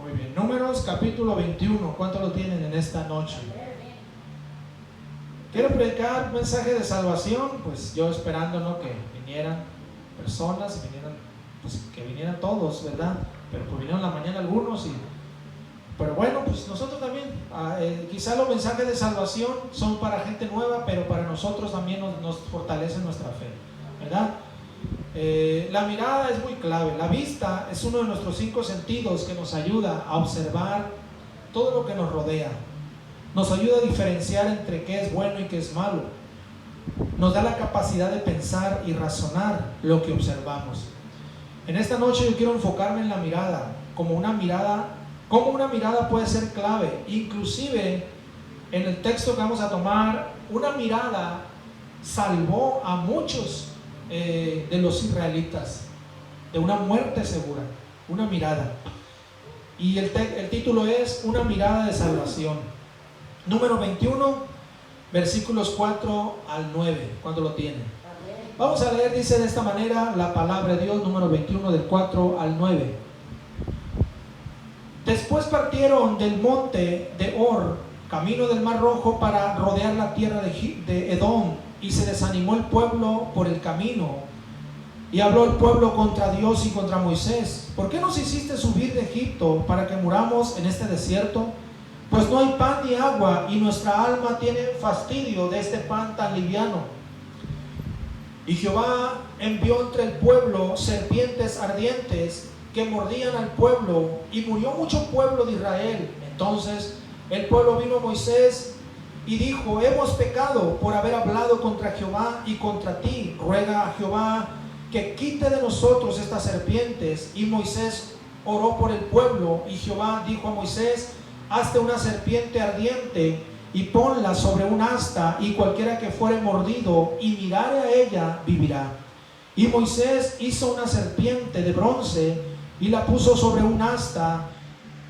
Muy bien, Números capítulo 21, ¿cuántos lo tienen en esta noche? Quiero predicar un mensaje de salvación, pues yo esperando, ¿no?, que vinieran personas, que vinieran todos, ¿verdad? Pero pues vinieron en la mañana algunos, pero bueno, pues nosotros también, quizá los mensajes de salvación son para gente nueva, pero para nosotros también nos fortalece nuestra fe, ¿verdad? La mirada es muy clave. La vista es uno de nuestros 5 sentidos que nos ayuda a observar todo lo que nos rodea. Nos ayuda a diferenciar entre qué es bueno y qué es malo. Nos da la capacidad de pensar y razonar lo que observamos. En esta noche yo quiero enfocarme en la mirada, cómo una mirada puede ser clave. Inclusive en el texto que vamos a tomar, una mirada salvó a muchos de los israelitas de una muerte segura. Una mirada. Y el título es Una mirada de salvación. Número 21, versículos 4 al 9. ¿Cuándo lo tienen? Vamos a leer, dice de esta manera la palabra de Dios, número 21, del 4 al 9. Después partieron del monte de Or, camino del Mar Rojo, para rodear la tierra de Edom, y se desanimó el pueblo por el camino. Y habló el pueblo contra Dios y contra Moisés: ¿por qué nos hiciste subir de Egipto para que muramos en este desierto? Pues no hay pan ni agua, y nuestra alma tiene fastidio de este pan tan liviano. Y Jehová envió entre el pueblo serpientes ardientes que mordían al pueblo, y murió mucho pueblo de Israel. Entonces el pueblo vino a Moisés y dijo: hemos pecado por haber hablado contra Jehová y contra ti. Ruega a Jehová que quite de nosotros estas serpientes. Y Moisés oró por el pueblo, y Jehová dijo a Moisés: hazte una serpiente ardiente y ponla sobre un asta, y cualquiera que fuere mordido y mirare a ella vivirá. Y Moisés hizo una serpiente de bronce y la puso sobre un asta,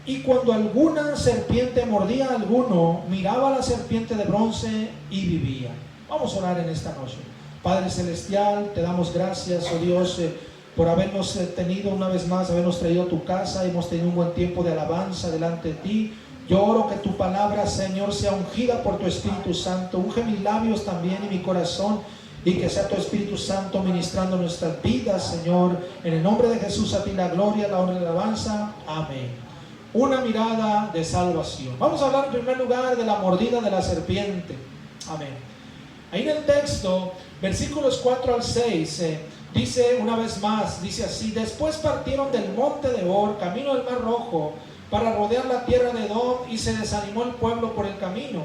y cuando alguna serpiente mordía a alguno, miraba a la serpiente de bronce y vivía. Vamos a orar en esta noche. Padre Celestial, te damos gracias, oh Dios, por habernos tenido una vez más, habernos traído a tu casa. Hemos tenido un buen tiempo de alabanza delante de ti. Yo oro que tu palabra, Señor, sea ungida por tu Espíritu Santo. Unge mis labios también y mi corazón, y que sea tu Espíritu Santo ministrando nuestras vidas, Señor. En el nombre de Jesús, a ti la gloria, la honra y la alabanza. Amén. Una mirada de salvación. Vamos a hablar en primer lugar de la mordida de la serpiente. Amén. Ahí en el texto, versículos 4 al 6, dice una vez más, dice así: después partieron del monte de Or, camino del Mar Rojo, para rodear la tierra de Edom, y se desanimó el pueblo por el camino.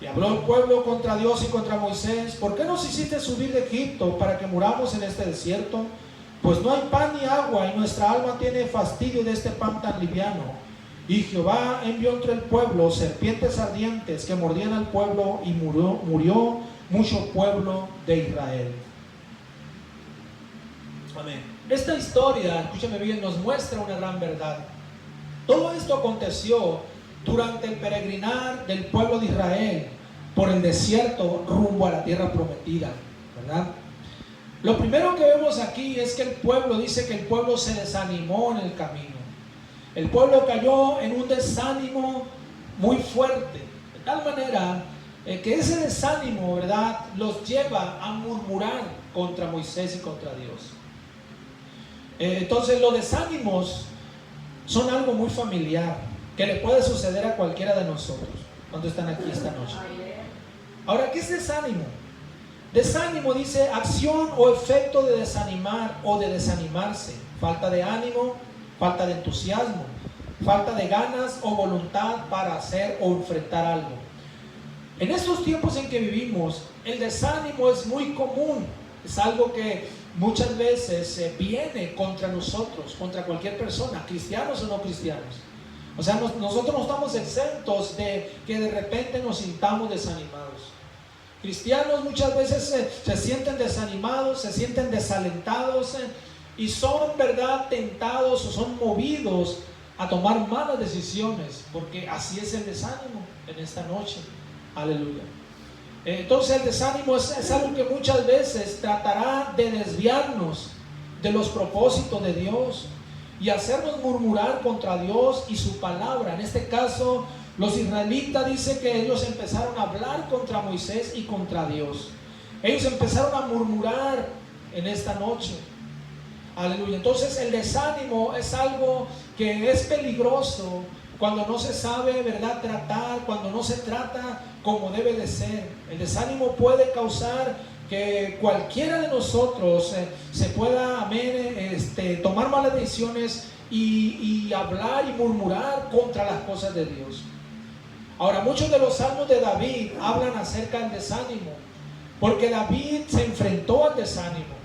Y habló el pueblo contra Dios y contra Moisés: ¿por qué nos hiciste subir de Egipto para que muramos en este desierto? Pues no hay pan ni agua, y nuestra alma tiene fastidio de este pan tan liviano. Y Jehová envió entre el pueblo serpientes ardientes que mordían al pueblo, y murió mucho pueblo de Israel. Amén. Esta historia, escúchame bien, nos muestra una gran verdad. Todo esto aconteció durante el peregrinar del pueblo de Israel por el desierto rumbo a la tierra prometida, ¿verdad? Lo primero que vemos aquí es que el pueblo, dice que el pueblo se desanimó en el camino. El pueblo cayó en un desánimo muy fuerte, de tal manera que ese desánimo, ¿verdad?, los lleva a murmurar contra Moisés y contra Dios. Entonces los desánimos son algo muy familiar, que le puede suceder a cualquiera de nosotros cuando están aquí esta noche. Ahora, ¿qué es desánimo? Desánimo dice acción o efecto de desanimar o de desanimarse, falta de ánimo, falta de entusiasmo, falta de ganas o voluntad para hacer o enfrentar algo. En estos tiempos en que vivimos, el desánimo es muy común, es algo que muchas veces viene contra nosotros, contra cualquier persona, cristianos o no cristianos. O sea, nosotros no estamos exentos de que de repente nos sintamos desanimados. Cristianos muchas veces se sienten desanimados, se sienten desalentados, y son, ¿verdad?, tentados o son movidos a tomar malas decisiones, porque así es el desánimo en esta noche. Aleluya. Entonces el desánimo es algo que muchas veces tratará de desviarnos de los propósitos de Dios. y hacernos murmurar contra Dios y su palabra. En este caso, los israelitas dice que ellos empezaron a hablar contra Moisés y contra Dios. Ellos empezaron a murmurar en esta noche. Aleluya. Entonces el desánimo es algo que es peligroso cuando no se sabe, ¿verdad?, tratar, cuando no se trata como debe de ser. El desánimo puede causar que cualquiera de nosotros se pueda, amén, tomar malas decisiones y hablar y murmurar contra las cosas de Dios. Ahora, muchos de los salmos de David hablan acerca del desánimo, porque David se enfrentó al desánimo,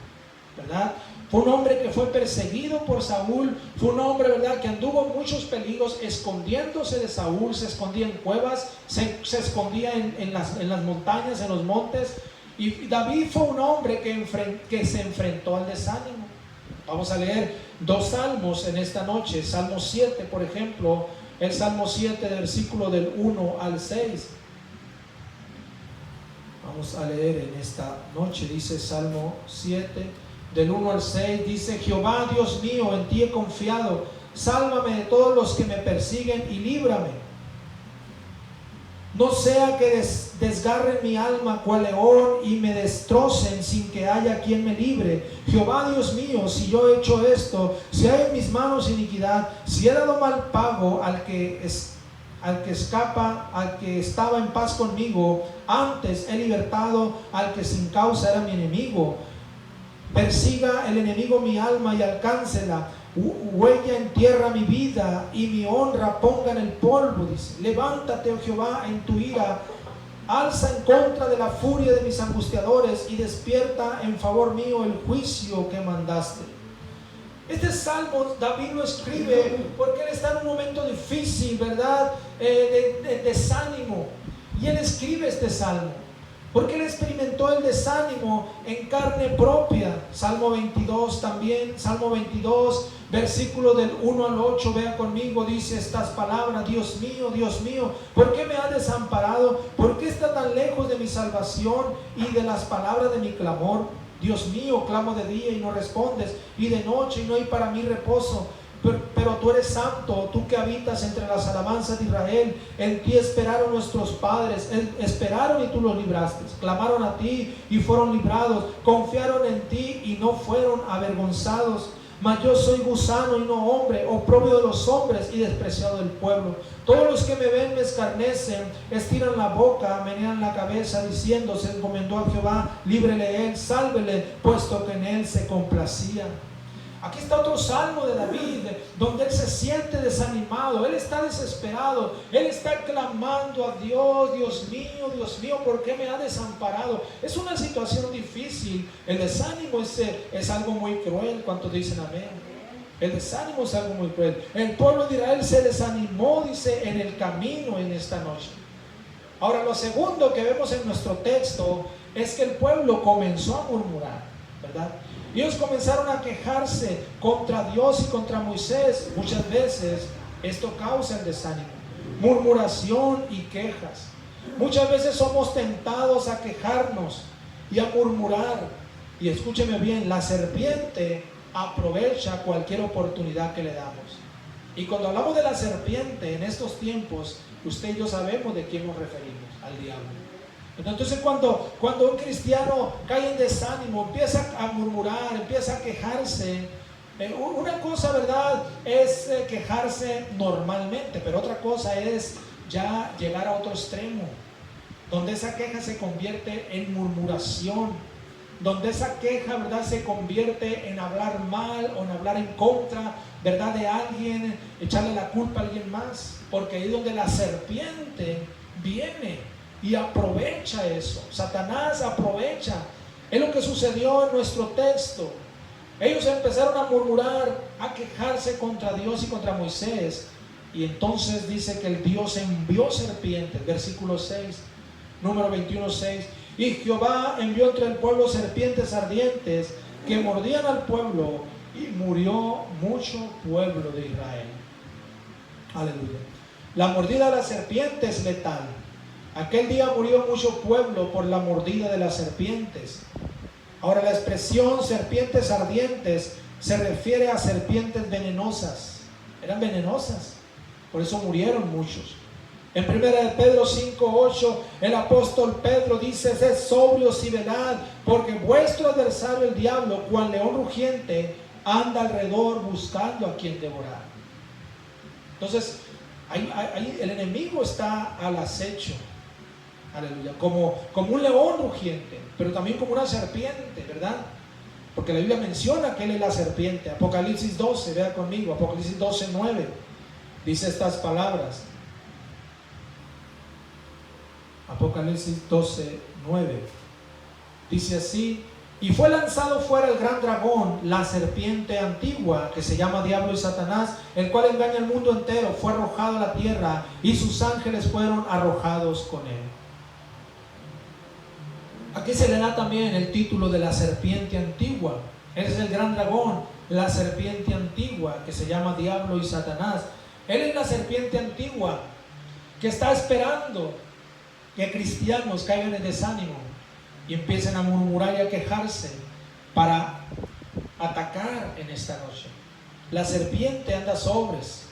¿verdad? Fue un hombre que fue perseguido por Saúl, fue un hombre, ¿verdad?, que anduvo en muchos peligros escondiéndose de Saúl, se escondía en cuevas, se escondía en las montañas, en los montes. Y David fue un hombre que se enfrentó al desánimo. Vamos a leer 2 salmos en esta noche. Salmo 7, por ejemplo, el Salmo 7, versículo del 1 al 6. Vamos a leer en esta noche, dice Salmo 7, del 1 al 6, dice: Jehová, Dios mío, en ti he confiado, sálvame de todos los que me persiguen y líbrame. No sea que desgarren mi alma cual león y me destrocen sin que haya quien me libre. Jehová, Dios mío, si yo he hecho esto, si hay en mis manos iniquidad, si he dado mal pago al que estaba en paz conmigo, antes he libertado al que sin causa era mi enemigo. Persiga el enemigo mi alma y alcáncela. Huella en tierra mi vida y mi honra ponga en el polvo, dice. Levántate, oh Jehová, en tu ira, alza en contra de la furia de mis angustiadores y despierta en favor mío el juicio que mandaste. Este salmo David lo escribe porque él está en un momento difícil, ¿verdad?, de desánimo, y él escribe este salmo porque él experimentó el desánimo en carne propia. Salmo 22 también, Salmo 22, versículo del 1 al 8, vea conmigo, dice estas palabras: Dios mío, ¿por qué me has desamparado? ¿Por qué está tan lejos de mi salvación y de las palabras de mi clamor? Dios mío, clamo de día y no respondes, y de noche y no hay para mí reposo. Pero tú eres santo, tú que habitas entre las alabanzas de Israel. En ti esperaron nuestros padres, esperaron y tú los libraste. Clamaron a ti y fueron librados, confiaron en ti y no fueron avergonzados. Mas yo soy gusano y no hombre, oprobio de los hombres y despreciado del pueblo. Todos los que me ven me escarnecen, estiran la boca, menean la cabeza, diciendo: se encomendó a Jehová, líbrele él, sálvele, puesto que en él se complacía. Aquí está otro salmo de David, donde él se siente desanimado, él está desesperado, él está clamando a Dios: Dios mío, ¿por qué me ha desamparado? Es una situación difícil. El desánimo es algo muy cruel. ¿Cuántos dicen amén? El desánimo es algo muy cruel. El pueblo de Israel se desanimó, dice, en el camino en esta noche. Ahora, lo segundo que vemos en nuestro texto es que el pueblo comenzó a murmurar, ¿verdad? Ellos comenzaron a quejarse contra Dios y contra Moisés. Muchas veces esto causa el desánimo, murmuración y quejas. Muchas veces somos tentados a quejarnos y a murmurar. Y escúcheme bien, la serpiente aprovecha cualquier oportunidad que le damos. Y cuando hablamos de la serpiente en estos tiempos, usted y yo sabemos de quién nos referimos: al diablo. Entonces cuando un cristiano cae en desánimo, empieza a murmurar, empieza a quejarse, una cosa, ¿verdad?, es quejarse normalmente, pero otra cosa es ya llegar a otro extremo, donde esa queja se convierte en murmuración, donde esa queja, ¿verdad?, se convierte en hablar mal o en hablar en contra, ¿verdad?, de alguien, echarle la culpa a alguien más, porque ahí es donde la serpiente viene y aprovecha eso. Satanás aprovecha. Es lo que sucedió en nuestro texto. Ellos empezaron a murmurar, a quejarse contra Dios y contra Moisés. Y entonces dice que el Dios envió serpientes. Versículo 6, número 21, 6. Y Jehová envió entre el pueblo serpientes ardientes que mordían al pueblo, y murió mucho pueblo de Israel. Aleluya. La mordida de la serpiente es letal. Aquel día murió mucho pueblo por la mordida de las serpientes. Ahora, la expresión serpientes ardientes se refiere a serpientes venenosas. Eran venenosas, por eso murieron muchos. En 1 de Pedro 5:8, el apóstol Pedro dice: sed sobrios y velad, porque vuestro adversario el diablo, cual león rugiente, anda alrededor buscando a quien devorar. Entonces, ahí el enemigo está al acecho. Aleluya. Como un león rugiente, pero también como una serpiente, ¿verdad? Porque la Biblia menciona que él es la serpiente. Apocalipsis 12, vea conmigo, Apocalipsis 12:9, dice estas palabras. Apocalipsis 12:9 dice así: y fue lanzado fuera el gran dragón, la serpiente antigua, que se llama Diablo y Satanás, el cual engaña al mundo entero. Fue arrojado a la tierra y sus ángeles fueron arrojados con él. Aquí se le da también el título de la serpiente antigua. Él es el gran dragón, la serpiente antigua, que se llama Diablo y Satanás. Él es la serpiente antigua que está esperando que cristianos caigan en desánimo y empiecen a murmurar y a quejarse para atacar en esta noche. La serpiente anda sobres.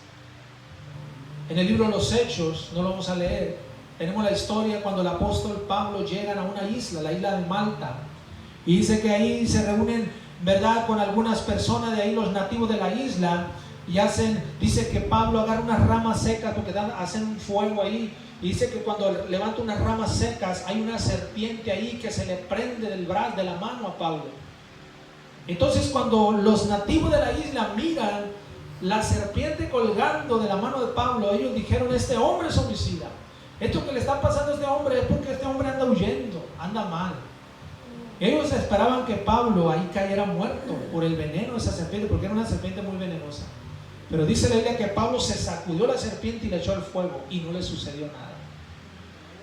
En el libro de los Hechos, no lo vamos a leer, tenemos la historia cuando el apóstol Pablo llega a una isla, la isla de Malta, y dice que ahí se reúnen, ¿verdad?, con algunas personas de ahí, los nativos de la isla, y dice que Pablo agarra unas ramas secas porque hacen un fuego ahí, y dice que cuando levanta unas ramas secas hay una serpiente ahí que se le prende del brazo, de la mano a Pablo. Entonces cuando los nativos de la isla miran la serpiente colgando de la mano de Pablo, ellos dijeron: este hombre es homicida. Esto que le está pasando a este hombre es porque este hombre anda huyendo, anda mal. Ellos esperaban que Pablo ahí cayera muerto por el veneno de esa serpiente, porque era una serpiente muy venenosa. Pero dice la Biblia que Pablo se sacudió la serpiente y le echó al fuego y no le sucedió nada.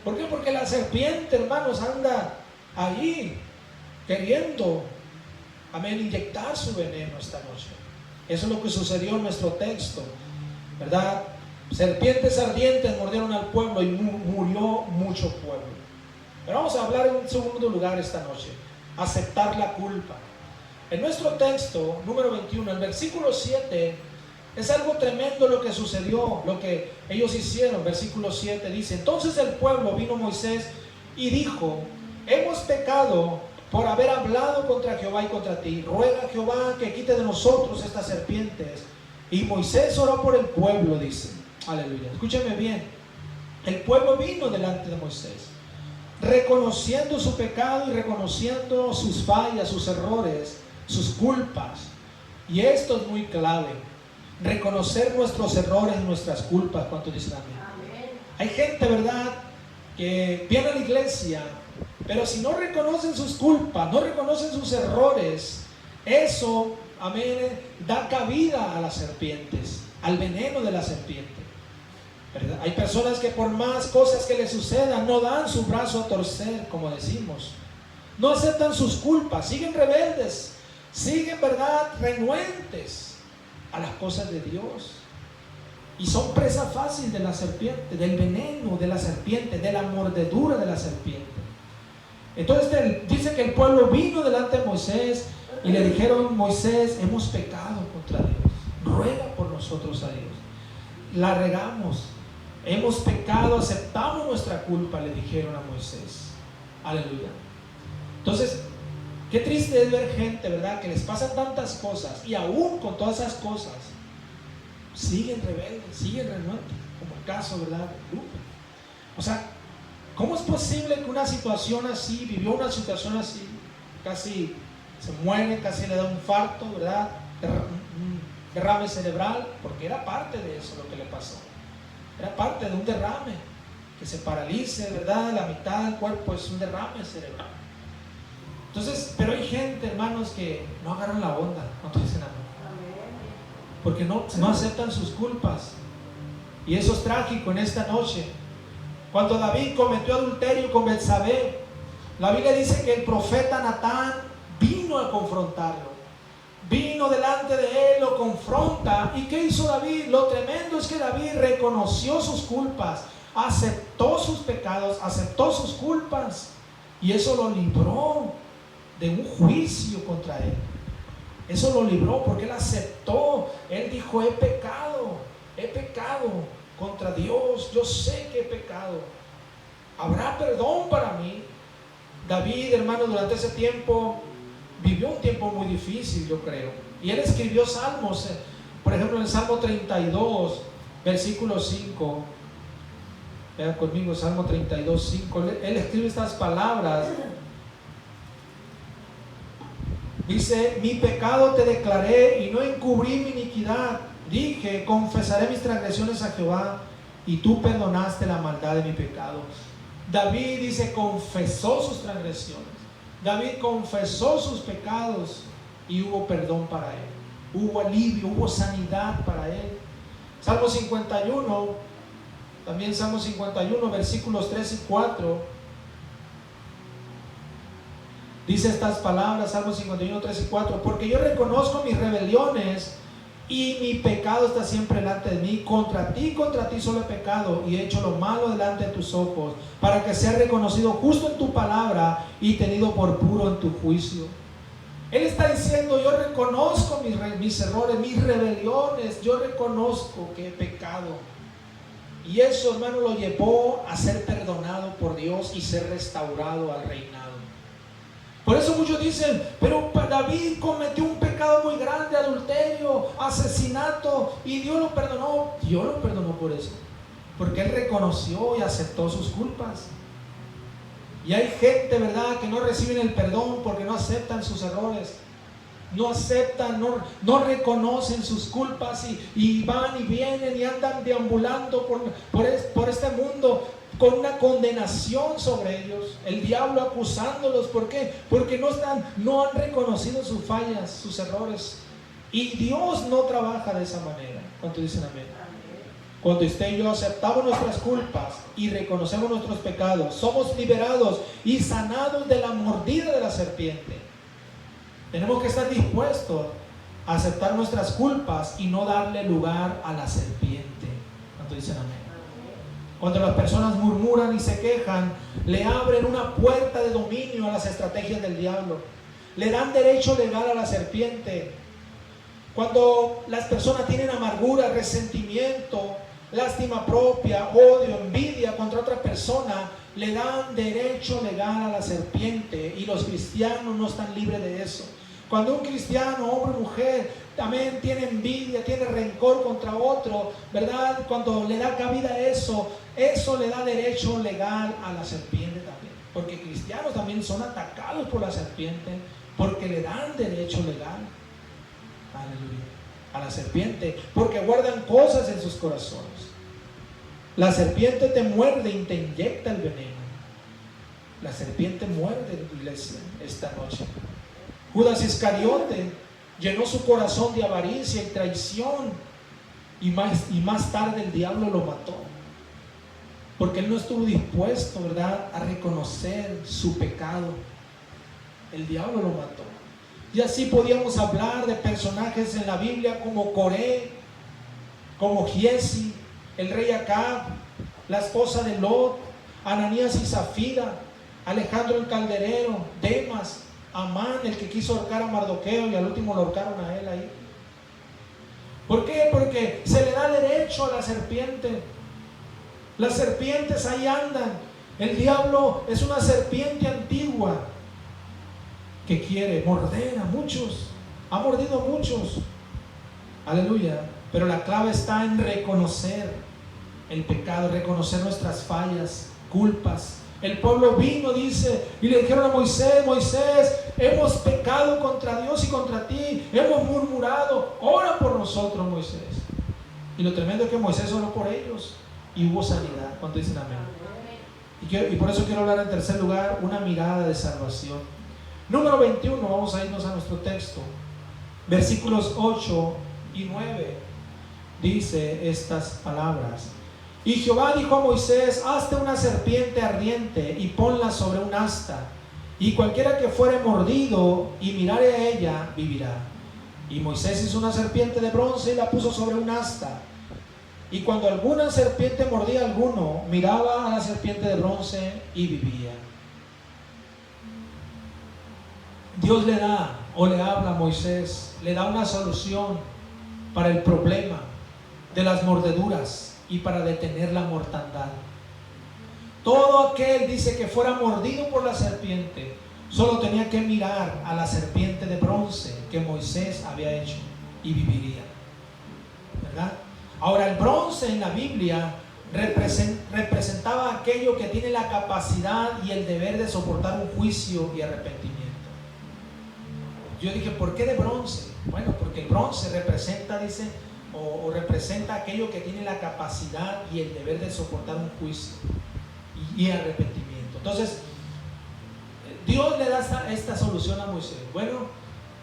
¿Por qué? Porque la serpiente, hermanos, anda ahí queriendo, amén, inyectar su veneno esta noche. Eso es lo que sucedió en nuestro texto, ¿verdad? Serpientes ardientes mordieron al pueblo y murió mucho pueblo. Pero vamos a hablar en un segundo lugar esta noche: aceptar la culpa. En nuestro texto, número 21, el versículo 7, es algo tremendo lo que sucedió, lo que ellos hicieron. Versículo 7 dice: entonces el pueblo vino a Moisés y dijo: hemos pecado por haber hablado contra Jehová y contra ti. Ruega a Jehová que quite de nosotros estas serpientes. Y Moisés oró por el pueblo, dice. Aleluya. Escúcheme bien. El pueblo vino delante de Moisés, reconociendo su pecado y reconociendo sus fallas, sus errores, sus culpas. Y esto es muy clave: reconocer nuestros errores y nuestras culpas. ¿Cuántos dicen amén? Hay gente, ¿verdad?, que viene a la iglesia, pero si no reconocen sus culpas, no reconocen sus errores, eso, amén, da cabida a las serpientes, al veneno de la serpiente, ¿verdad? Hay personas que por más cosas que les sucedan, no dan su brazo a torcer, como decimos. No aceptan sus culpas, siguen rebeldes, siguen, ¿verdad?, renuentes a las cosas de Dios, y son presa fácil de la serpiente, del veneno de la serpiente, de la mordedura de la serpiente. Entonces dice que el pueblo vino delante de Moisés y le dijeron: Moisés, hemos pecado contra Dios, ruega por nosotros a Dios, la regamos, hemos pecado, aceptamos nuestra culpa, le dijeron a Moisés. Aleluya. Entonces, qué triste es ver gente, ¿verdad?, que les pasan tantas cosas y aún con todas esas cosas siguen rebeldes, siguen renuentes, como el caso, ¿verdad?, de Lupe. O sea, ¿cómo es posible que una situación así, vivió una situación así, casi se muere, casi le da un infarto, ¿verdad?, un derrame cerebral, porque era parte de eso lo que le pasó, era parte de un derrame, que se paralice, ¿verdad?, la mitad del cuerpo es un derrame cerebral. Entonces, pero hay gente, hermanos, que no agarran la onda, no te dicen nada, porque no aceptan sus culpas. Y eso es trágico en esta noche. Cuando David cometió adulterio con Betsabé, la Biblia dice que el profeta Natán vino a confrontarlo, vino delante de él, lo confronta. ¿Y qué hizo David? Lo tremendo es que David reconoció sus culpas, aceptó sus pecados, aceptó sus culpas, y eso lo libró de un juicio contra él. Eso lo libró porque él aceptó. Él dijo: he pecado contra Dios, yo sé que he pecado, habrá perdón para mí. David, hermano, durante ese tiempo vivió un tiempo muy difícil, yo creo, y él escribió salmos. Por ejemplo, en el Salmo 32, versículo 5, vean conmigo, Salmo 32, 5, él escribe estas palabras. Dice: mi pecado te declaré y no encubrí mi iniquidad. Dije: confesaré mis transgresiones a Jehová, y tú perdonaste la maldad de mi pecado. David dice, confesó sus transgresiones. David confesó sus pecados y hubo perdón para él. Hubo alivio, hubo sanidad para él. Salmo 51, también Salmo 51, versículos 3 y 4. Dice estas palabras, Salmo 51, 3 y 4: porque yo reconozco mis rebeliones y mi pecado está siempre delante de mí. Contra ti solo he pecado y he hecho lo malo delante de tus ojos, para que sea reconocido justo en tu palabra y tenido por puro en tu juicio. Él está diciendo: yo reconozco mis errores, mis rebeliones, yo reconozco que he pecado. Y eso, hermano, lo llevó a ser perdonado por Dios y ser restaurado al reinado. Por eso muchos dicen: pero David cometió un pecado muy grande, adulterio, asesinato, y Dios lo perdonó. Dios lo perdonó por eso, porque él reconoció y aceptó sus culpas. Y hay gente, ¿verdad?, que no reciben el perdón porque no aceptan sus errores, no aceptan, no reconocen sus culpas, y van y vienen y andan deambulando por este mundo con una condenación sobre ellos, el diablo acusándolos. ¿Por qué? Porque no han reconocido sus fallas, sus errores. Y Dios no trabaja de esa manera. ¿Cuántos dicen amén? Cuando usted y yo aceptamos nuestras culpas y reconocemos nuestros pecados, somos liberados y sanados de la mordida de la serpiente. Tenemos que estar dispuestos a aceptar nuestras culpas y no darle lugar a la serpiente. ¿Cuántos dicen amén? Cuando las personas murmuran y se quejan, le abren una puerta de dominio a las estrategias del diablo. Le dan derecho legal a la serpiente. Cuando las personas tienen amargura, resentimiento, lástima propia, odio, envidia contra otra persona, le dan derecho legal a la serpiente, y los cristianos no están libres de eso. Cuando un cristiano, hombre o mujer, también tiene envidia, tiene rencor contra otro, ¿verdad? Cuando le da cabida a eso le da derecho legal a la serpiente también. Porque cristianos también son atacados por la serpiente, porque le dan derecho legal, aleluya, a la serpiente, porque guardan cosas en sus corazones. La serpiente te muerde y te inyecta el veneno. La serpiente muerde, iglesia, esta noche. Judas Iscariote llenó su corazón de avaricia y traición, y más tarde el diablo lo mató, porque él no estuvo dispuesto, ¿verdad?, a reconocer su pecado. El diablo lo mató. Y así podíamos hablar de personajes en la Biblia como Coré, como Giesi, el rey Acab, la esposa de Lot, Ananías y Zafira, Alejandro el calderero, Demas, Amán, el que quiso ahorcar a Mardoqueo y al último lo ahorcaron a él ahí. ¿Por qué? Porque se le da derecho a la serpiente. Las serpientes ahí andan. El diablo es una serpiente antigua que quiere morder a muchos. Ha mordido a muchos. Aleluya. Pero la clave está en reconocer el pecado, reconocer nuestras fallas, culpas. El pueblo vino, dice, y le dijeron a Moisés: Moisés, hemos pecado contra Dios y contra ti, hemos murmurado, ora por nosotros, Moisés. Y lo tremendo es que Moisés oró por ellos y hubo sanidad. ¿Cuánto dicen amén? Y por eso quiero hablar en tercer lugar, una mirada de salvación. Número 21, vamos a irnos a nuestro texto. Versículos 8 y 9, dice estas palabras: y Jehová dijo a Moisés: hazte una serpiente ardiente y ponla sobre un asta, y cualquiera que fuere mordido y mirare a ella, vivirá. Y Moisés hizo una serpiente de bronce y la puso sobre un asta. Y cuando alguna serpiente mordía a alguno, miraba a la serpiente de bronce y vivía. Dios le da o le habla a Moisés, le da una solución para el problema de las mordeduras y para detener la mortandad. Todo aquel, dice, que fuera mordido por la serpiente, solo tenía que mirar a la serpiente de bronce que Moisés había hecho y viviría, ¿verdad? Ahora, el bronce en la Biblia representaba aquello que tiene la capacidad y el deber de soportar un juicio y arrepentimiento. Yo dije, ¿por qué de bronce? Bueno, porque el bronce representa, dice, o representa aquello que tiene la capacidad y el deber de soportar un juicio y arrepentimiento. Entonces, Dios le da esta solución a Moisés. Bueno,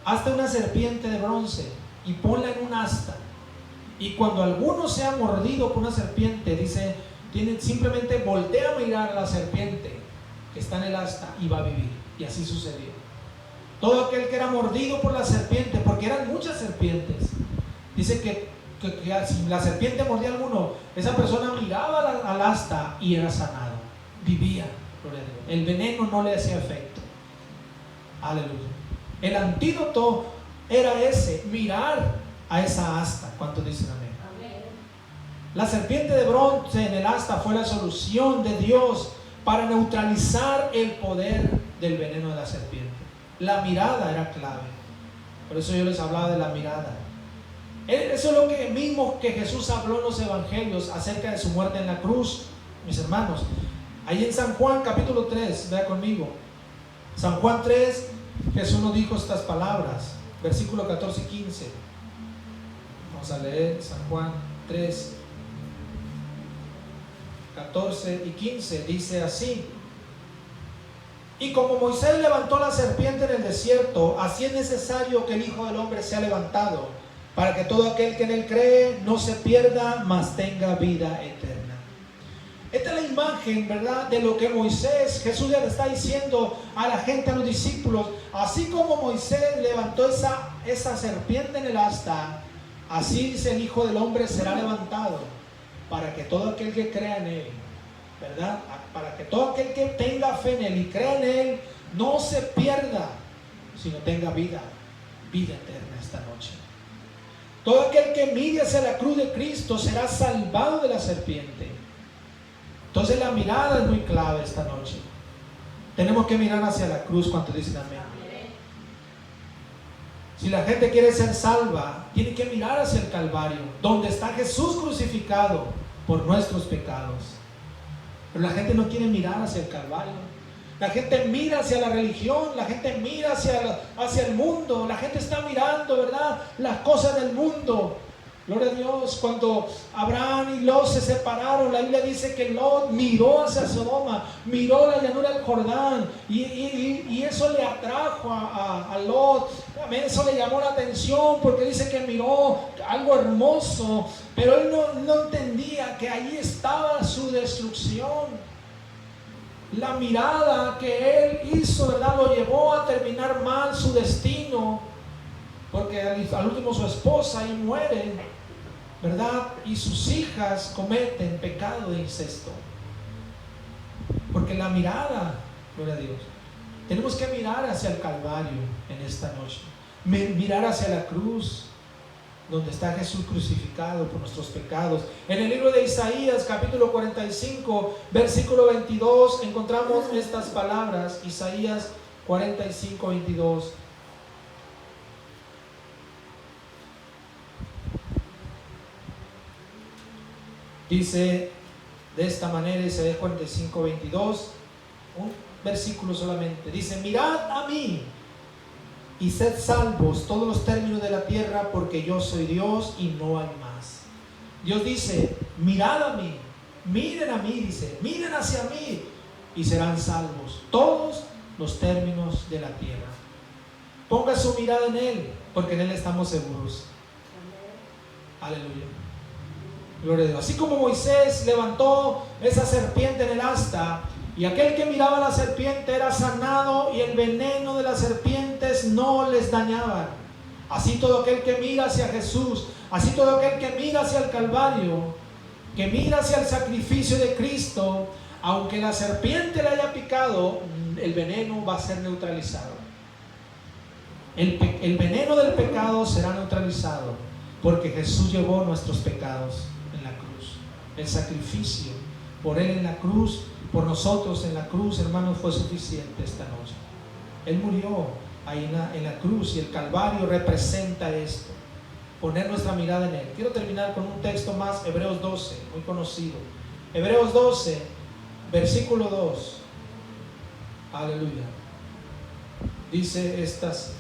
hazte una serpiente de bronce y ponla en un asta. Y cuando alguno sea mordido por una serpiente, dice, simplemente voltea a mirar a la serpiente que está en el asta y va a vivir. Y así sucedió. Todo aquel que era mordido por la serpiente, porque eran muchas serpientes, dice que si la serpiente mordía a alguno, esa persona miraba al asta y era sanado, vivía. El veneno no le hacía efecto. Aleluya. El antídoto era ese, mirar a esa asta. ¿Cuántos dicen amén? Amén. La serpiente de bronce en el asta fue la solución de Dios para neutralizar el poder del veneno de la serpiente. La mirada era clave. Por eso yo les hablaba de la mirada. Eso es lo que mismo que Jesús habló en los evangelios acerca de su muerte en la cruz, mis hermanos. Ahí en San Juan capítulo 3, vea conmigo. San Juan 3, Jesús nos dijo estas palabras, versículo 14 y 15. Vamos a leer San Juan 3, 14 y 15. Dice así: y como Moisés levantó la serpiente en el desierto, así es necesario que el Hijo del Hombre sea levantado, para que todo aquel que en él cree no se pierda, mas tenga vida eterna. Esta es la imagen, ¿verdad?, de lo que Jesús ya le está diciendo a la gente, a los discípulos. Así como Moisés levantó esa serpiente en el asta, así dice el Hijo del Hombre será levantado, para que todo aquel que crea en él, ¿verdad?, para que todo aquel que tenga fe en él y crea en él, no se pierda, sino tenga vida eterna esta noche. Todo aquel que mire hacia la cruz de Cristo será salvado de la serpiente. Entonces la mirada es muy clave esta noche. Tenemos que mirar hacia la cruz. ¿Cuántos dicen amén? Si la gente quiere ser salva, tiene que mirar hacia el Calvario, donde está Jesús crucificado por nuestros pecados. Pero la gente no quiere mirar hacia el Calvario. La gente mira hacia la religión, la gente mira hacia el mundo, la gente está mirando, ¿verdad?, las cosas del mundo. Gloria a Dios. Cuando Abraham y Lot se separaron, la Biblia dice que Lot miró hacia Sodoma, miró la llanura del Jordán, y eso le atrajo a Lot. Amén. Eso le llamó la atención, porque dice que miró algo hermoso, pero él no entendía que ahí estaba su destrucción. La mirada que él hizo, ¿verdad?, lo llevó a terminar mal su destino, porque al último su esposa ahí muere, ¿verdad?, y sus hijas cometen pecado de incesto. Porque la mirada, gloria a Dios, tenemos que mirar hacia el Calvario en esta noche, mirar hacia la cruz, donde está Jesús crucificado por nuestros pecados. En el libro de Isaías capítulo 45 versículo 22 encontramos estas palabras. Isaías 45, 22. Dice de esta manera, Isaías 45, 22, un versículo solamente. Dice: mirad a mí y sed salvos todos los términos de la tierra, porque yo soy Dios y no hay más. Dios dice: mirad a mí, miren a mí, dice, miren hacia mí y serán salvos todos los términos de la tierra. Ponga su mirada en Él, porque en Él estamos seguros. Aleluya. Gloria a Dios. Así como Moisés levantó esa serpiente en el asta, y aquel que miraba a la serpiente era sanado, y el veneno de las serpientes no les dañaban. Así todo aquel que mira hacia Jesús, así todo aquel que mira hacia el Calvario, que mira hacia el sacrificio de Cristo, aunque la serpiente le haya picado, el veneno va a ser neutralizado. El veneno del pecado será neutralizado porque Jesús llevó nuestros pecados en la cruz. El sacrificio por Él en la cruz, por nosotros en la cruz, hermanos, fue suficiente esta noche. Él murió ahí en la cruz y el Calvario representa esto, poner nuestra mirada en Él. Quiero terminar con un texto más, Hebreos 12, muy conocido. Hebreos 12, versículo 2. Aleluya. Dice estas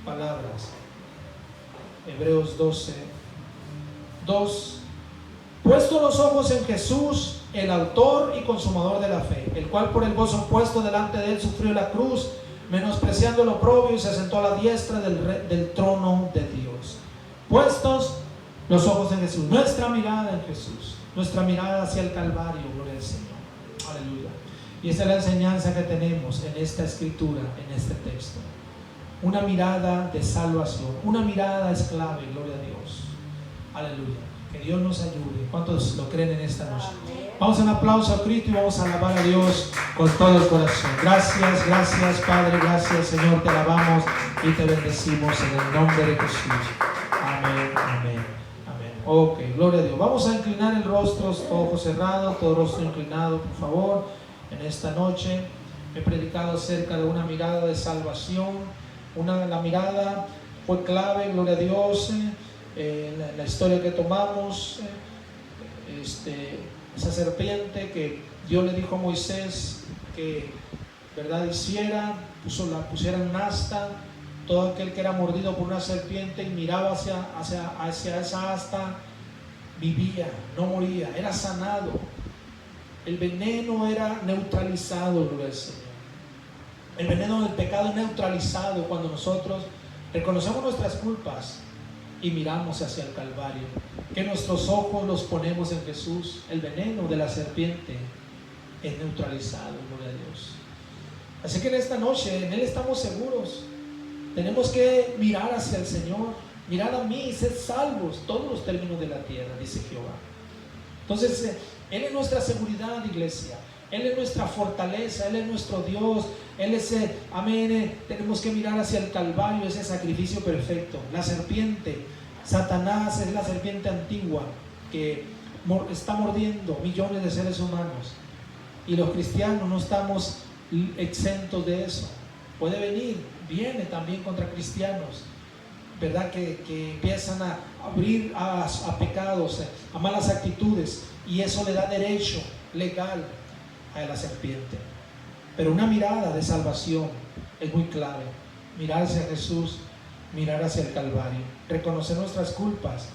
palabras. Hebreos 12, 2. Puesto los ojos en Jesús, el autor y consumador de la fe, el cual por el gozo puesto delante de Él sufrió la cruz, menospreciando lo oprobio, y se sentó a la diestra del trono de Dios. Puestos los ojos en Jesús, nuestra mirada en Jesús, nuestra mirada hacia el Calvario, gloria al Señor. Aleluya. Y esta es la enseñanza que tenemos en esta escritura, en este texto. Una mirada de salvación, una mirada es clave, gloria a Dios. Aleluya. Que Dios nos ayude. ¿Cuántos lo creen en esta noche? Vamos a un aplauso a Cristo y vamos a alabar a Dios con todo el corazón. Gracias, gracias Padre, gracias Señor, te alabamos y te bendecimos en el nombre de Jesús. Amén, amén, amén. Ok, gloria a Dios. Vamos a inclinar el rostro, ojos cerrados, todo rostro inclinado, por favor. En esta noche he predicado acerca de una mirada de salvación. La mirada fue clave, gloria a Dios, la historia que tomamos, esa serpiente que Dios le dijo a Moisés que, ¿verdad?, pusiera en un asta. Todo aquel que era mordido por una serpiente y miraba hacia esa asta, vivía, no moría, era sanado. El veneno era neutralizado, gloria al Señor. El veneno del pecado es neutralizado cuando nosotros reconocemos nuestras culpas y miramos hacia el Calvario, que nuestros ojos los ponemos en Jesús. El veneno de la serpiente es neutralizado, gloria a Dios. Así que en esta noche en Él estamos seguros. Tenemos que mirar hacia el Señor, mirar a mí y ser salvos todos los términos de la tierra, dice Jehová. Entonces Él es nuestra seguridad, iglesia. Él es nuestra fortaleza, Él es nuestro Dios, Él es, amén, tenemos que mirar hacia el Calvario, ese sacrificio perfecto. La serpiente, Satanás, es la serpiente antigua que está mordiendo millones de seres humanos, y los cristianos no estamos exentos de eso. Puede venir, viene también contra cristianos, ¿verdad?, que empiezan a abrir a pecados, a malas actitudes, y eso le da derecho legal a la serpiente. Pero una mirada de salvación es muy clave. Mirar hacia Jesús, mirar hacia el Calvario, reconocer nuestras culpas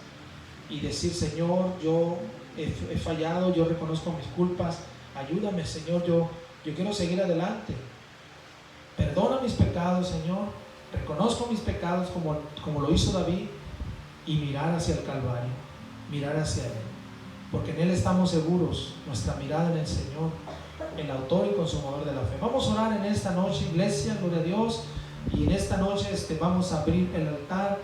y decir: Señor, yo he fallado, yo reconozco mis culpas, ayúdame, Señor, yo quiero seguir adelante. Perdona mis pecados, Señor, reconozco mis pecados como lo hizo David, y mirar hacia el Calvario, mirar hacia Él, porque en Él estamos seguros. Nuestra mirada en el Señor, el autor y consumador de la fe. Vamos a orar en esta noche, iglesia, gloria a Dios, y en esta noche vamos a abrir el altar.